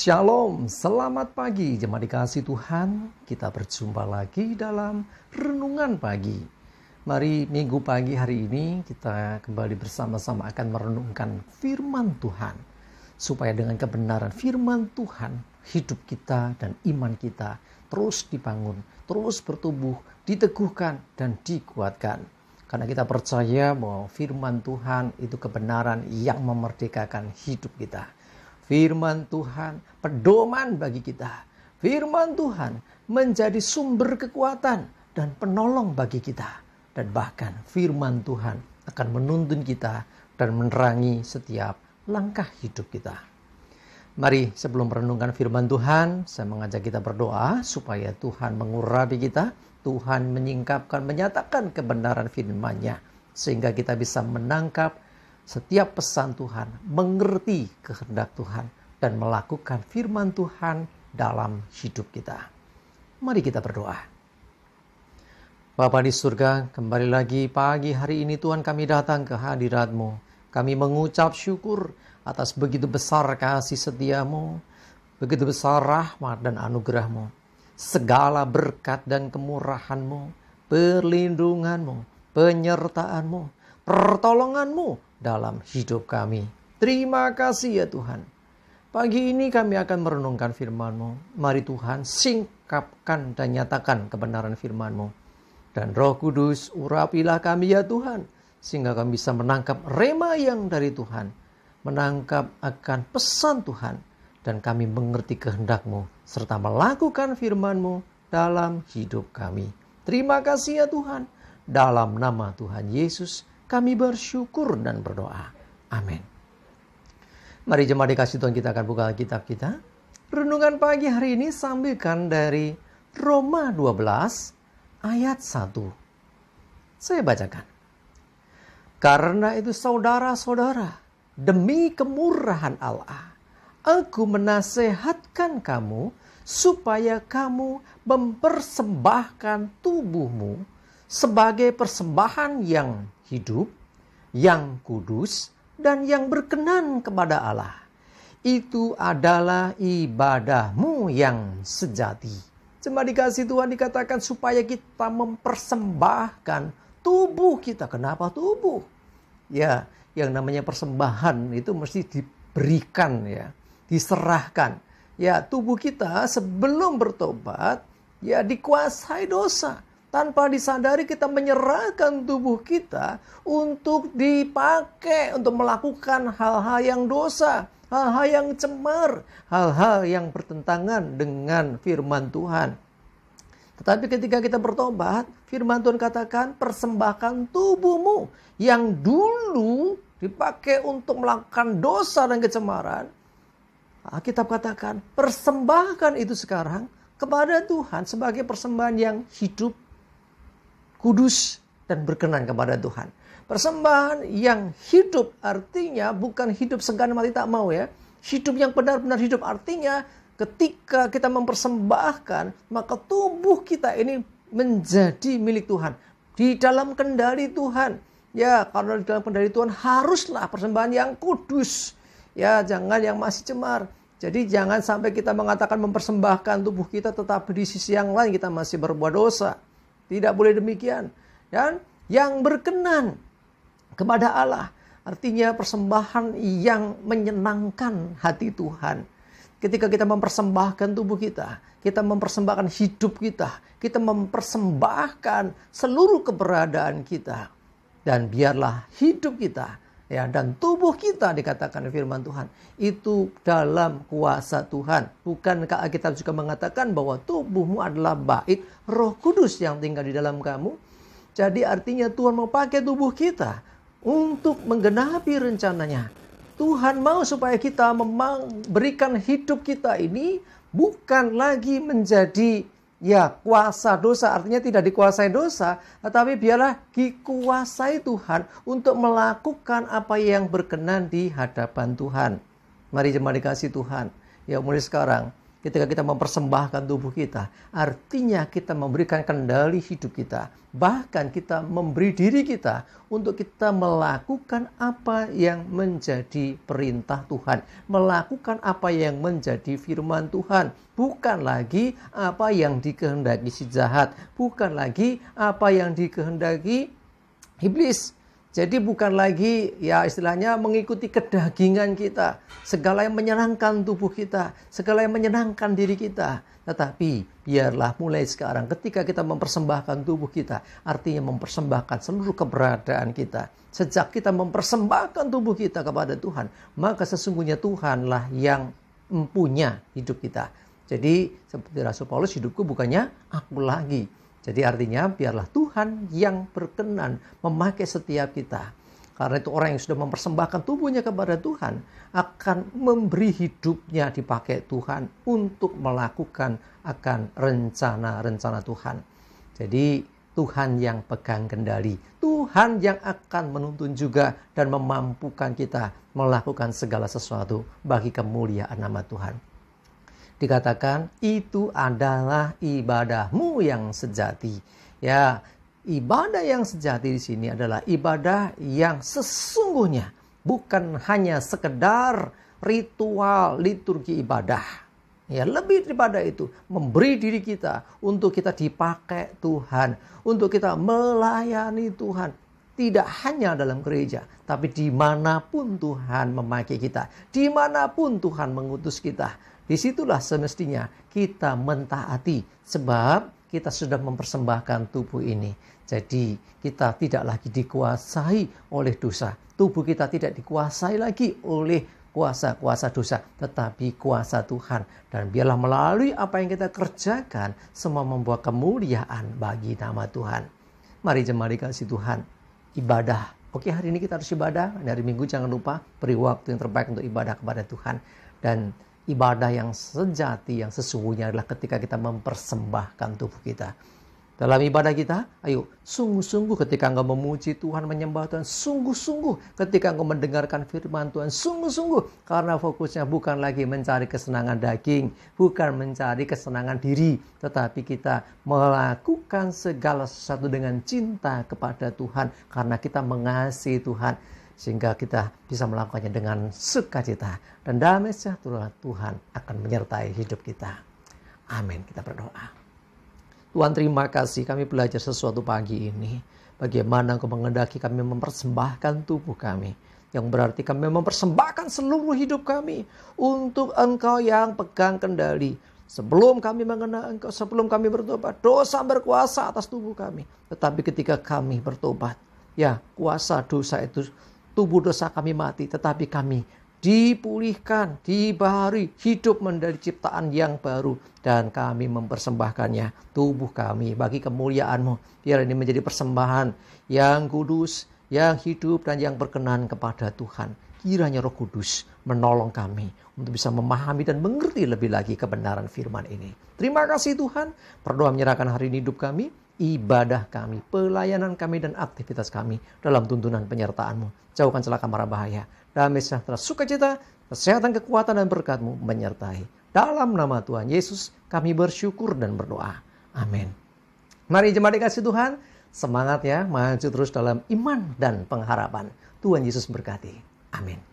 Shalom, selamat pagi jemaat dikasih Tuhan. Kita berjumpa lagi dalam renungan pagi. Mari minggu pagi hari ini kita kembali bersama-sama akan merenungkan firman Tuhan. Supaya dengan kebenaran firman Tuhan, hidup kita dan iman kita terus dibangun, terus bertumbuh, diteguhkan dan dikuatkan. Karena kita percaya bahwa firman Tuhan itu kebenaran yang memerdekakan hidup kita. Firman Tuhan pedoman bagi kita. Firman Tuhan menjadi sumber kekuatan dan penolong bagi kita. Dan bahkan firman Tuhan akan menuntun kita dan menerangi setiap langkah hidup kita. Mari sebelum merenungkan firman Tuhan, saya mengajak kita berdoa supaya Tuhan mengurapi kita. Tuhan menyatakan kebenaran firman-Nya. Sehingga kita bisa menangkap setiap pesan Tuhan, mengerti kehendak Tuhan, dan melakukan firman Tuhan dalam hidup kita. Mari kita berdoa. Bapa di surga, kembali lagi pagi hari ini Tuhan kami datang ke hadirat-Mu. Kami mengucap syukur atas begitu besar kasih setia-Mu, begitu besar rahmat dan anugerah-Mu, segala berkat dan kemurahan-Mu, perlindungan-Mu, penyertaan-Mu, pertolongan-Mu dalam hidup kami. Terima kasih ya Tuhan. Pagi ini kami akan merenungkan firman-Mu. Mari Tuhan singkapkan dan nyatakan kebenaran firman-Mu. Dan Roh Kudus urapilah kami ya Tuhan. Sehingga kami bisa menangkap rema yang dari Tuhan. Menangkap akan pesan Tuhan. Dan kami mengerti kehendak-Mu. Serta melakukan firman-Mu dalam hidup kami. Terima kasih ya Tuhan. Dalam nama Tuhan Yesus kami bersyukur dan berdoa. Amin. Mari jemaat dikasih Tuhan, kita akan buka kitab kita. Renungan pagi hari ini sambilkan dari Roma 12 ayat 1. Saya bacakan. Karena itu saudara-saudara, demi kemurahan Allah, aku menasehatkan kamu supaya kamu mempersembahkan tubuhmu sebagai persembahan yang hidup, yang kudus, dan yang berkenan kepada Allah. Itu adalah ibadahmu yang sejati. Jemaat dikasih Tuhan, dikatakan supaya kita mempersembahkan tubuh kita. Kenapa tubuh? Ya, yang namanya persembahan itu mesti diberikan ya, diserahkan. Ya, tubuh kita sebelum bertobat ya dikuasai dosa. Tanpa disadari kita menyerahkan tubuh kita untuk dipakai untuk melakukan hal-hal yang dosa, hal-hal yang cemar, hal-hal yang bertentangan dengan firman Tuhan. Tetapi ketika kita bertobat, firman Tuhan katakan persembahkan tubuhmu yang dulu dipakai untuk melakukan dosa dan kecemaran. Alkitab katakan persembahkan itu sekarang kepada Tuhan sebagai persembahan yang hidup, kudus dan berkenan kepada Tuhan. Persembahan yang hidup artinya bukan hidup segan mati tak mau ya. Hidup yang benar-benar hidup artinya ketika kita mempersembahkan, maka tubuh kita ini menjadi milik Tuhan. Di dalam kendali Tuhan. Ya, karena di dalam kendali Tuhan haruslah persembahan yang kudus. Ya, jangan yang masih cemar. Jadi jangan sampai kita mengatakan mempersembahkan tubuh kita tetapi di sisi yang lain kita masih berbuat dosa. Tidak boleh demikian. Dan yang berkenan kepada Allah. Artinya persembahan yang menyenangkan hati Tuhan. Ketika kita mempersembahkan tubuh kita. Kita mempersembahkan hidup kita. Kita mempersembahkan seluruh keberadaan kita. Dan biarlah hidup kita ya, dan tubuh kita dikatakan firman Tuhan. Itu dalam kuasa Tuhan. Bukankah kita juga mengatakan bahwa tubuhmu adalah bait Roh Kudus yang tinggal di dalam kamu. Jadi artinya Tuhan mau pakai tubuh kita untuk menggenapi rencananya. Tuhan mau supaya kita memberikan hidup kita ini bukan lagi menjadi ya kuasa dosa, artinya tidak dikuasai dosa, tetapi biarlah dikuasai Tuhan untuk melakukan apa yang berkenan di hadapan Tuhan. Mari jemaat dikasih Tuhan. Ya mulai sekarang Ketika kita mempersembahkan tubuh kita, artinya kita memberikan kendali hidup kita. Bahkan kita memberi diri kita untuk kita melakukan apa yang menjadi perintah Tuhan. Melakukan apa yang menjadi firman Tuhan. Bukan lagi apa yang dikehendaki si jahat. Bukan lagi apa yang dikehendaki iblis. Jadi bukan lagi ya istilahnya mengikuti kedagingan kita. Segala yang menyenangkan tubuh kita. Segala yang menyenangkan diri kita. Tetapi biarlah mulai sekarang ketika kita mempersembahkan tubuh kita. Artinya mempersembahkan seluruh keberadaan kita. Sejak kita mempersembahkan tubuh kita kepada Tuhan. Maka sesungguhnya Tuhanlah yang mempunyai hidup kita. Jadi seperti Rasul Paulus, hidupku bukannya aku lagi. Jadi artinya biarlah Tuhan yang berkenan memakai setiap kita. Karena itu orang yang sudah mempersembahkan tubuhnya kepada Tuhan akan memberi hidupnya dipakai Tuhan untuk melakukan akan rencana-rencana Tuhan. Jadi Tuhan yang pegang kendali. Tuhan yang akan menuntun juga dan memampukan kita melakukan segala sesuatu bagi kemuliaan nama Tuhan. Dikatakan itu adalah ibadahmu yang sejati. Ya, ibadah yang sejati di sini adalah ibadah yang sesungguhnya, bukan hanya sekedar ritual liturgi ibadah. Ya, lebih daripada itu, memberi diri kita untuk kita dipakai Tuhan, untuk kita melayani Tuhan. Tidak hanya dalam gereja, tapi dimanapun Tuhan memakai kita, dimanapun Tuhan mengutus kita. Disitulah semestinya kita mentaati, sebab kita sudah mempersembahkan tubuh ini. Jadi kita tidak lagi dikuasai oleh dosa. Tubuh kita tidak dikuasai lagi oleh kuasa-kuasa dosa, tetapi kuasa Tuhan. Dan biarlah melalui apa yang kita kerjakan, semua membawa kemuliaan bagi nama Tuhan. Mari jemaat dikasih Tuhan, ibadah. Oke, hari ini kita harus ibadah. Hari Minggu jangan lupa beri waktu yang terbaik untuk ibadah kepada Tuhan. Dan ibadah yang sejati, yang sesungguhnya adalah ketika kita mempersembahkan tubuh kita. Dalam ibadah kita, ayo sungguh-sungguh ketika engkau memuji Tuhan, menyembah Tuhan, sungguh-sungguh ketika engkau mendengarkan firman Tuhan, sungguh-sungguh. Karena fokusnya bukan lagi mencari kesenangan daging, bukan mencari kesenangan diri, tetapi kita melakukan segala sesuatu dengan cinta kepada Tuhan, karena kita mengasihi Tuhan. Sehingga kita bisa melakukannya dengan sukacita. Dan damai sejahtera Tuhan akan menyertai hidup kita. Amin. Kita berdoa. Tuhan, terima kasih kami belajar sesuatu pagi ini. Bagaimana Engkau mengendaki kami mempersembahkan tubuh kami. Yang berarti kami mempersembahkan seluruh hidup kami untuk Engkau yang pegang kendali. Sebelum kami mengenal Engkau, sebelum kami bertobat, dosa berkuasa atas tubuh kami. Tetapi ketika kami bertobat, ya kuasa dosa itu, tubuh dosa kami mati, tetapi kami dipulihkan, dibaharui, hidup menjadi ciptaan yang baru. Dan kami mempersembahkannya, tubuh kami, bagi kemuliaan-Mu. Biar ini menjadi persembahan yang kudus, yang hidup, dan yang berkenan kepada Tuhan. Kiranya Roh Kudus menolong kami untuk bisa memahami dan mengerti lebih lagi kebenaran firman ini. Terima kasih Tuhan, berdoa menyerahkan hari ini hidup kami, ibadah kami, pelayanan kami, dan aktivitas kami dalam tuntunan penyertaan-Mu. Jauhkan celaka mara bahaya, damai sejahtera, sukacita, kesehatan, kekuatan, dan berkat-Mu menyertai. Dalam nama Tuhan Yesus kami bersyukur dan berdoa. Amin. Mari jemaat dikasih Tuhan, semangat ya, maju terus dalam iman dan pengharapan. Tuhan Yesus berkati. Amin.